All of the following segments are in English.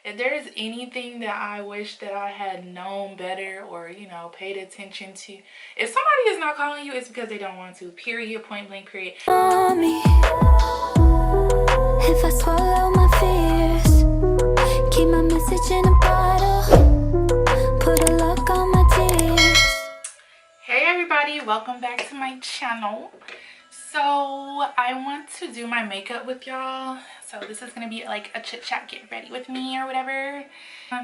If there's anything that I wish that I had known better or, paid attention to, if somebody is not calling you, it's because they don't want to. Period, point blank, period. Me, if I swallow my fears, keep my message in a bottle, put a lock on my tears. Hey everybody, welcome back to my channel. So I want to do my makeup with y'all. So this is gonna be like a chit chat, get ready with me or whatever.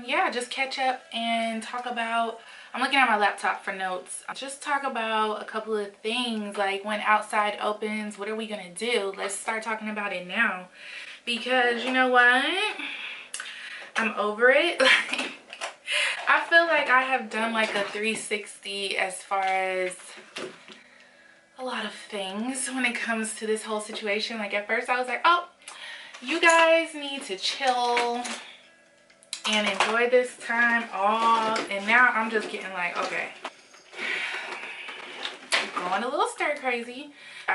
Yeah, just catch up and talk about, I'm looking at my laptop for notes. Just talk about a couple of things, like when outside opens, what are we gonna do? Let's start talking about it now. Because you know what? I'm over it. I feel like I have done like a 360 as far as a lot of things when it comes to this whole situation. Like at first I was like, oh, you guys need to chill and enjoy this time off, and now I'm just getting like, okay, going a little stir crazy.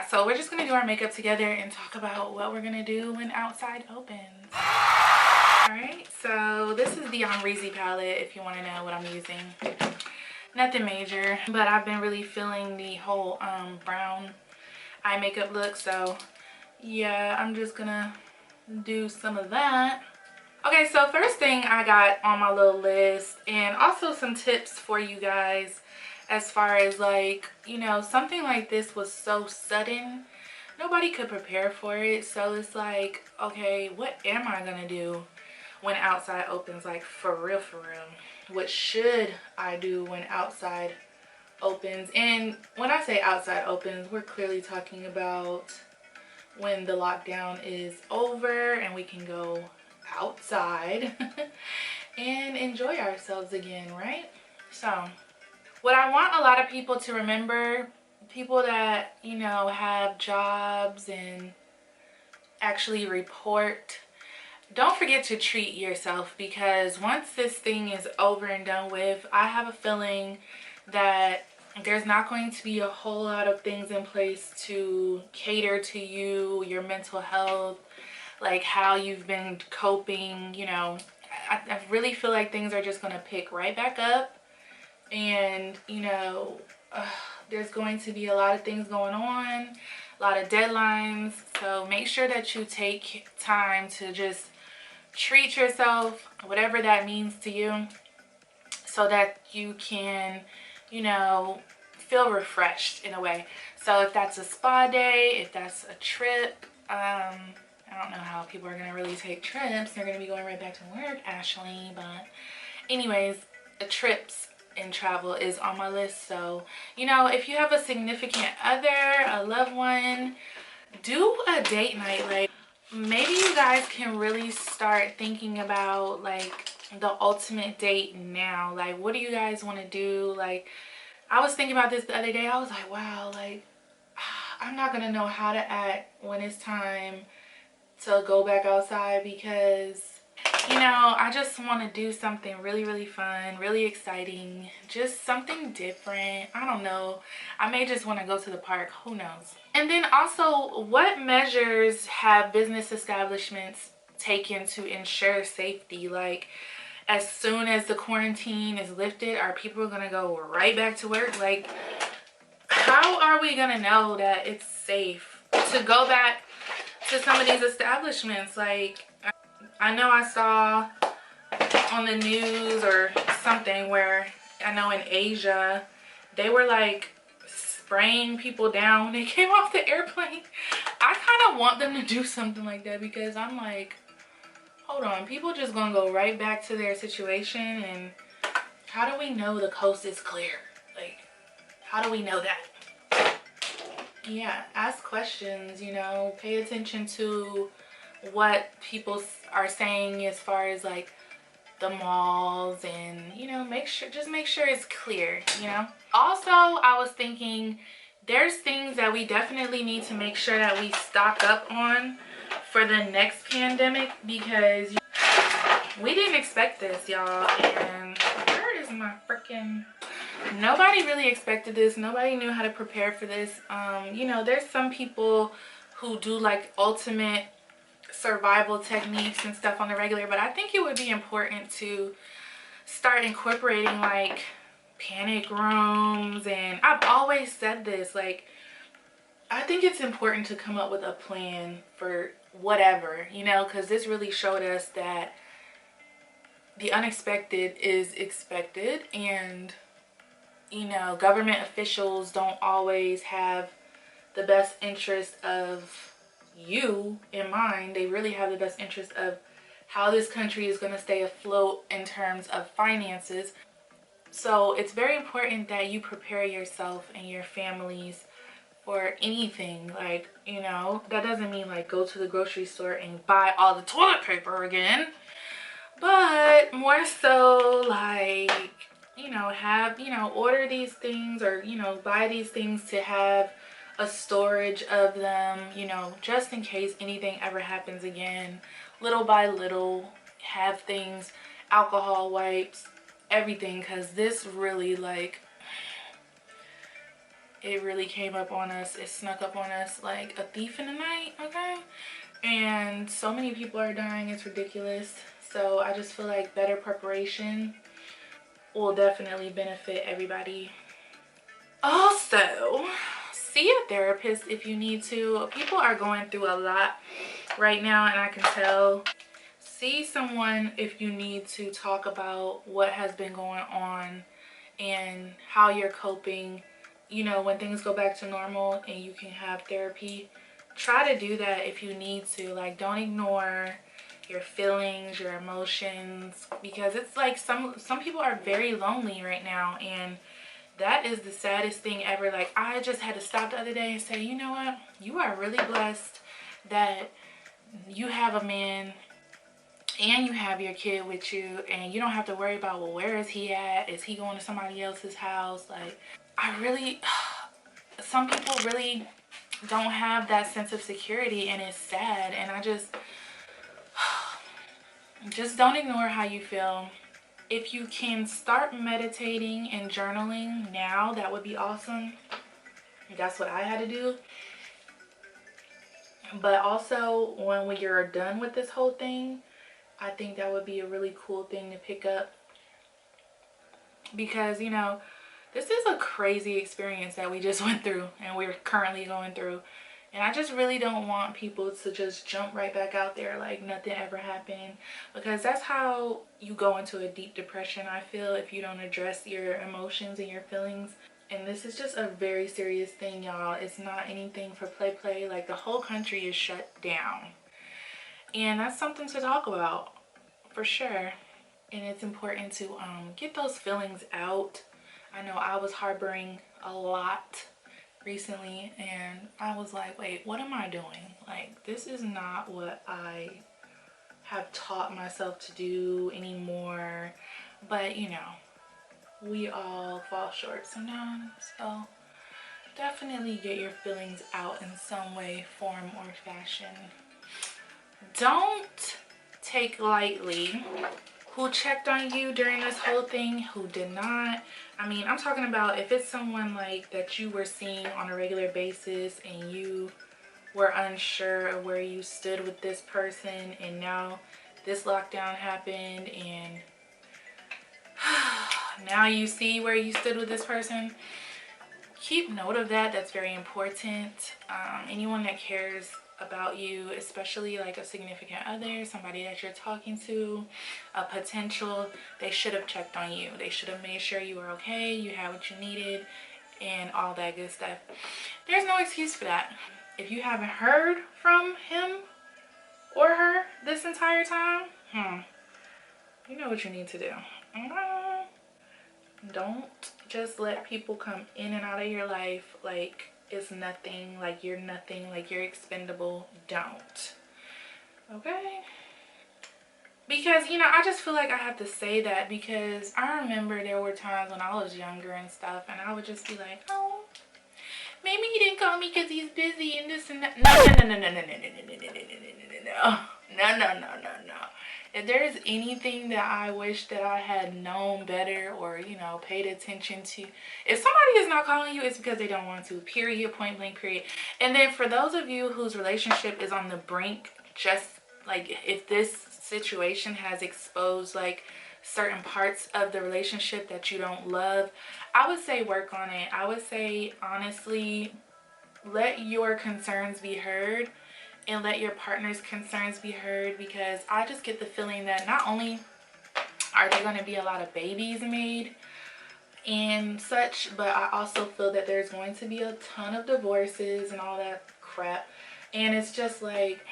So we're just gonna do our makeup together and talk about what we're gonna do when outside opens. All right, so this is the Amrezy palette if you want to know what I'm using. Nothing major, but I've been really feeling the whole brown eye makeup look, so yeah, I'm just gonna do some of that. Okay, so first thing I got on my little list, and also some tips for you guys as far as like, something like this was so sudden, nobody could prepare for it. So it's like, okay, what am I gonna do when outside opens? Like for real, what should I do when outside opens? And when I say outside opens, we're clearly talking about when the lockdown is over and we can go outside and enjoy ourselves again, right? So what I want a lot of people to remember, people that have jobs and actually report, don't forget to treat yourself, because once this thing is over and done with, I have a feeling that there's not going to be a whole lot of things in place to cater to you, your mental health, like how you've been coping. I really feel like things are just going to pick right back up, and there's going to be a lot of things going on, a lot of deadlines. So make sure that you take time to just treat yourself, whatever that means to you, so that you can feel refreshed in a way. So if that's a spa day, if that's a trip, I don't know how people are gonna really take trips. They're gonna be going right back to work, Ashley. But anyways, the trips and travel is on my list. So if you have a significant other, a loved one, do a date night. Like maybe you guys can really start thinking about like the ultimate date now. Like what do you guys want to do? Like I was thinking about this the other day. I was like, wow, like I'm not gonna know how to act when it's time to go back outside, because I just want to do something really, really fun, really exciting, just something different. I don't know. I may just want to go to the park. Who knows? And then also, what measures have business establishments taken to ensure safety? Like, as soon as the quarantine is lifted, are people going to go right back to work? Like, how are we going to know that it's safe to go back to some of these establishments? Like, I know I saw on the news or something where I know in Asia they were like spraying people down when they came off the airplane. I kind of want them to do something like that, because I'm like, hold on, people just gonna go right back to their situation. And how do we know the coast is clear? Like, how do we know that? Yeah, ask questions, pay attention to what people are saying as far as like the malls, and make sure it's clear. Also, I was thinking there's things that we definitely need to make sure that we stock up on for the next pandemic, because we didn't expect this, y'all. And where is my freaking, nobody really expected this. Nobody knew how to prepare for this. There's some people who do like ultimate survival techniques and stuff on the regular, but I think it would be important to start incorporating like panic rooms. And I've always said this, like, I think it's important to come up with a plan for whatever, you know, because this really showed us that the unexpected is expected. And, you know, government officials don't always have the best interest of you in mind. They really have the best interest of how this country is going to stay afloat in terms of finances. So it's very important that you prepare yourself and your families for anything. Like, you know, that doesn't mean like go to the grocery store and buy all the toilet paper again, but more so like, you know, have, you know, order these things, or, you know, buy these things to have a storage of them, you know, just in case anything ever happens again. Little by little, have things, alcohol wipes, everything, because this really, like, it really came up on us. It snuck up on us like a thief in the night, okay? And so many people are dying, it's ridiculous. So I just feel like better preparation will definitely benefit everybody. Also, see a therapist if you need to. People are going through a lot right now, and I can tell. See someone if you need to talk about what has been going on and how you're coping. You know, when things go back to normal and you can have therapy, try to do that if you need to. Like, don't ignore your feelings, your emotions, because it's like some people are very lonely right now, and that is the saddest thing ever. Like, I just had to stop the other day and say, you know what? You are really blessed that you have a man and you have your kid with you, and you don't have to worry about, well, where is he at? Is he going to somebody else's house? Like, some people really don't have that sense of security, and it's sad. And I just don't ignore how you feel. If you can start meditating and journaling now, that would be awesome. That's what I had to do. But also, when you're done with this whole thing, I think that would be a really cool thing to pick up. Because, you know, this is a crazy experience that we just went through and we're currently going through. And I just really don't want people to just jump right back out there like nothing ever happened. Because that's how you go into a deep depression, I feel, if you don't address your emotions and your feelings. And this is just a very serious thing, y'all. It's not anything for play. Like, the whole country is shut down. And that's something to talk about, for sure. And it's important to get those feelings out. I know I was harboring a lot recently, and I was like, wait, what am I doing? Like, this is not what I have taught myself to do anymore. But, you know, we all fall short sometimes. So definitely get your feelings out in some way, form, or fashion. Don't take lightly who checked on you during this whole thing, who did not. I mean, I'm talking about if it's someone like that you were seeing on a regular basis and you were unsure of where you stood with this person, and now this lockdown happened and now you see where you stood with this person. Keep note of that. That's very important. Anyone that cares about you, especially like a significant other, somebody that you're talking to, a potential, they should have checked on you. They should have made sure you were okay, you had what you needed, and all that good stuff. There's no excuse for that. If you haven't heard from him or her this entire time, you know what you need to do. Don't just let people come in and out of your life like it's nothing, like you're nothing, like you're expendable. Don't. Okay? Because, you know, I just feel like I have to say that, because I remember there were times when I was younger and stuff, and I would just be like, oh, maybe he didn't call me because he's busy and this and that. No. If there's anything that I wish that I had known better, or, you know, paid attention to, if somebody is not calling you, it's because they don't want to, period, point blank, period. And then for those of you whose relationship is on the brink, just like if this situation has exposed like certain parts of the relationship that you don't love, I would say work on it. I would say honestly, let your concerns be heard and let your partner's concerns be heard, because I just get the feeling that not only are there going to be a lot of babies made and such, but I also feel that there's going to be a ton of divorces and all that crap. And it's just like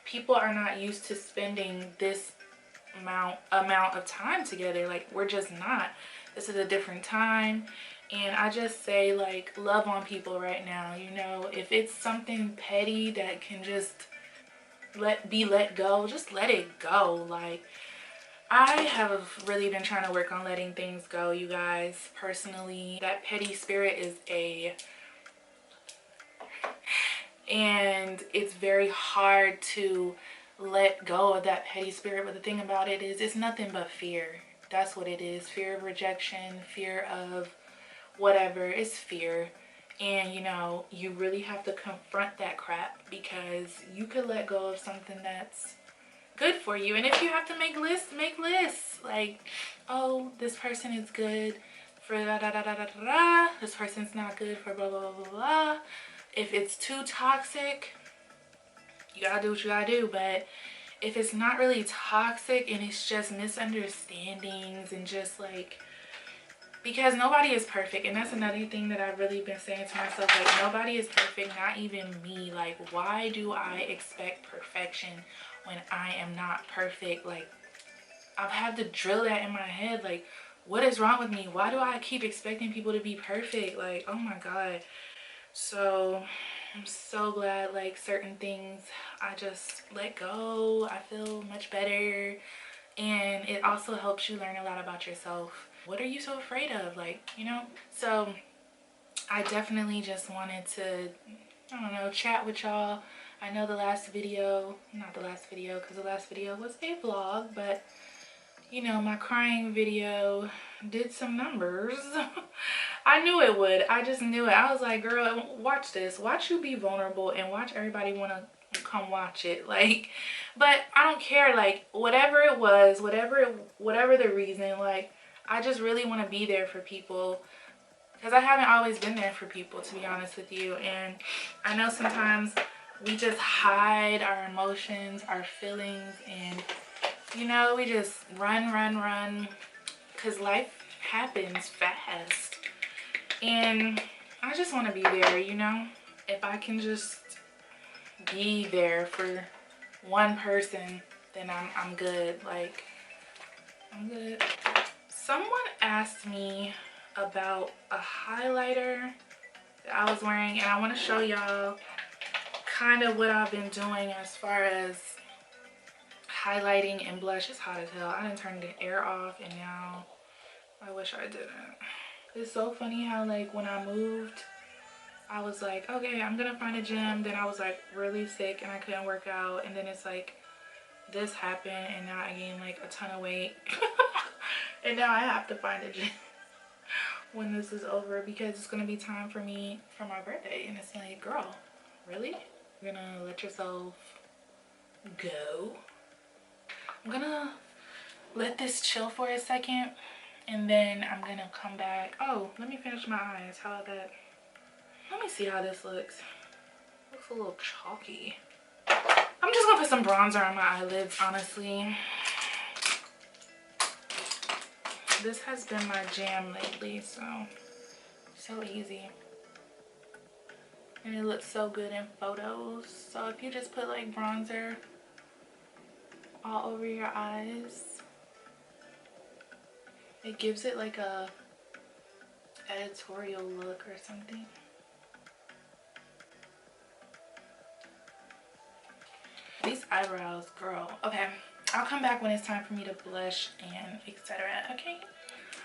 people are not used to spending this amount of time together. Like, we're just not. This is a different time. And I just say, like, love on people right now. You know, if it's something petty that can just let go, just let it go. Like, I have really been trying to work on letting things go, you guys. Personally, that petty spirit is and it's very hard to let go of that petty spirit. But the thing about it is, it's nothing but fear. That's what it is. Fear of rejection, fear of whatever. It's fear. And you know, you really have to confront that crap, because you could let go of something that's good for you. And if you have to make lists, make lists. Like, oh, this person is good for da da da da da da. This person's not good for blah blah blah blah blah. If it's too toxic, you gotta do what you gotta do. But if it's not really toxic and it's just misunderstandings and just like, because nobody is perfect, and that's another thing that I've really been saying to myself, like, nobody is perfect, not even me. Like, why do I expect perfection when I am not perfect? Like, I've had to drill that in my head. Like, what is wrong with me? Why do I keep expecting people to be perfect? Like, oh my God. So I'm so glad, like, certain things I just let go. I feel much better. And it also helps you learn a lot about yourself. What are you so afraid of? Like, you know? So I definitely just wanted to, I don't know, chat with y'all. I know the last video, not the last video, because the last video was a vlog, but you know, my crying video did some numbers. I knew it would. I just knew it. I was like, girl, watch this. Watch you be vulnerable and watch everybody want to come watch it. Like, but I don't care. Like, whatever it was, whatever the reason, like, I just really want to be there for people, because I haven't always been there for people, to be honest with you. And I know sometimes we just hide our emotions, our feelings, and you know, we just run, because life happens fast. And I just want to be there, you know? If I can just be there for one person, then I'm good. Like, I'm good. Someone asked me about a highlighter that I was wearing, and I want to show y'all kind of what I've been doing as far as highlighting and blush. It's hot as hell. I done turned the air off, and now I wish I didn't. It's so funny how, like, when I moved, I was like, okay, I'm gonna find a gym. Then I was like really sick and I couldn't work out, and then it's like this happened, and now I gained like a ton of weight. And now I have to find a gym when this is over, because it's gonna be time for me for my birthday. And it's like, girl, really? You're gonna let yourself go? I'm gonna let this chill for a second, and then I'm gonna come back. Oh, let me finish my eyes. How about that? Let me see how this looks. Looks a little chalky. I'm just gonna put some bronzer on my eyelids, honestly. This has been my jam lately, so easy. And it looks so good in photos. So if you just put like bronzer all over your eyes, it gives it like a editorial look or something. These eyebrows, girl. Okay, I'll come back when it's time for me to blush and etc.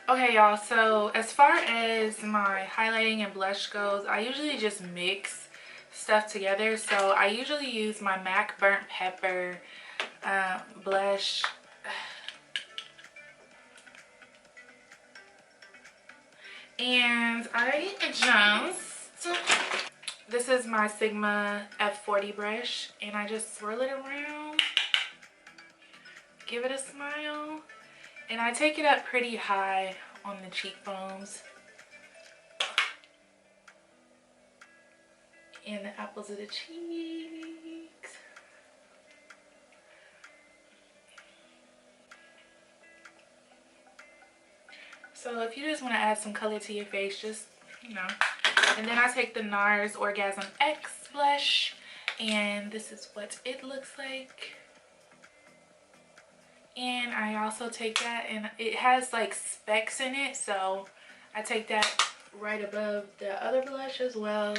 Okay, y'all, so as far as my highlighting and blush goes, I usually just mix stuff together. So I usually use my MAC Burnt Pepper blush. And I just, this is my Sigma F40 brush, and I just swirl it around give it a smile. And I take it up pretty high on the cheekbones and the apples of the cheeks. So if you just want to add some color to your face, just, you know. And then I take the NARS Orgasm X blush, and this is what it looks like. And I also take that, and it has like specks in it, so I take that right above the other blush as well.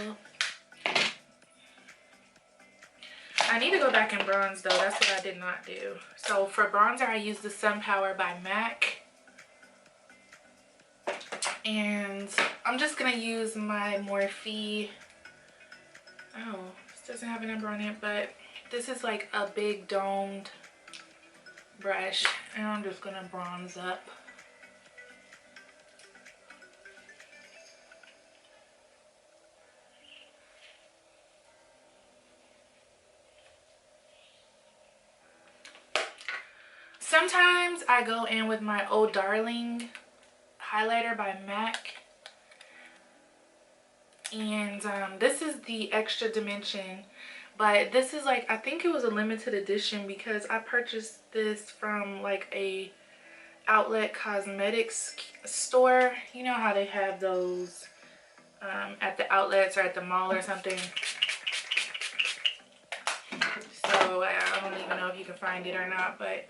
I need to go back and bronze though. That's what I did not do. So for bronzer, I use the Sun Power by MAC. And I'm just gonna use my Morphe. Oh, this doesn't have a number on it, but this is like a big domed brush, and I'm just gonna bronze up. Sometimes I go in with my Oh Darling highlighter by MAC, and this is the Extra Dimension, but this is like, I think it was a limited edition because I purchased this from like a outlet cosmetics store. You know how they have those at the outlets or at the mall or something. So I don't even know if you can find it or not, but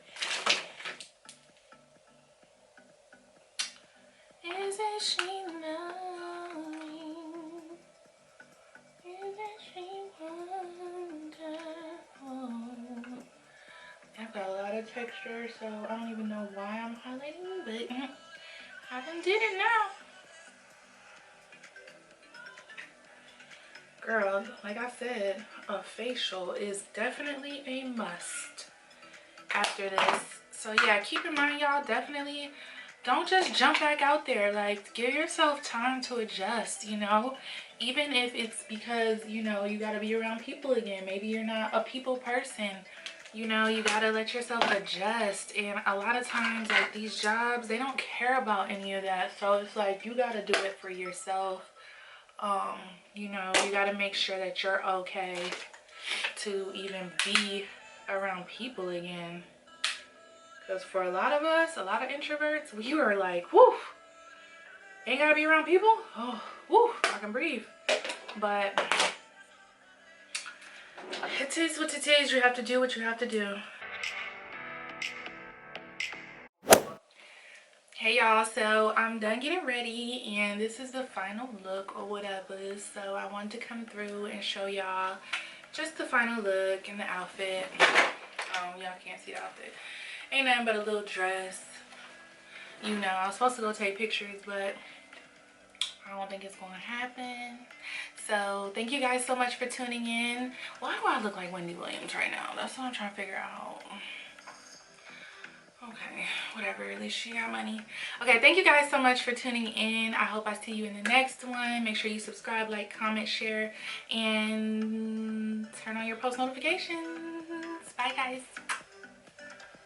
isn't she knowing? Isn't she wonderful? I've got a lot of texture, so I don't even know why I'm highlighting, but I done did it now. Girl, like I said, a facial is definitely a must after this. So yeah, keep in mind, y'all, definitely don't just jump back out there. Like, give yourself time to adjust, you know? Even if it's because, you know, you gotta be around people again. Maybe you're not a people person. You know, you gotta let yourself adjust. And a lot of times, like, these jobs, they don't care about any of that. So it's like, you gotta do it for yourself. You know, you gotta make sure that you're okay to even be around people again. Because for a lot of us, a lot of introverts, we were like, whoo, ain't gotta be around people. Oh, whoo, I can breathe. But it is what it is. You have to do what you have to do. Hey y'all, so I'm done getting ready and this is the final look or whatever. So I wanted to come through and show y'all just the final look and the outfit. Y'all can't see the outfit. Ain't nothing but a little dress. You know, I was supposed to go take pictures, but I don't think it's gonna happen. So thank you guys so much for tuning in. Why do I look like Wendy Williams right now? That's what I'm trying to figure out. Okay, whatever, at least she got money. Okay, thank you guys so much for tuning in. I hope I see you in the next one. Make sure you subscribe, like, comment, share, and turn on your post notifications. Bye guys.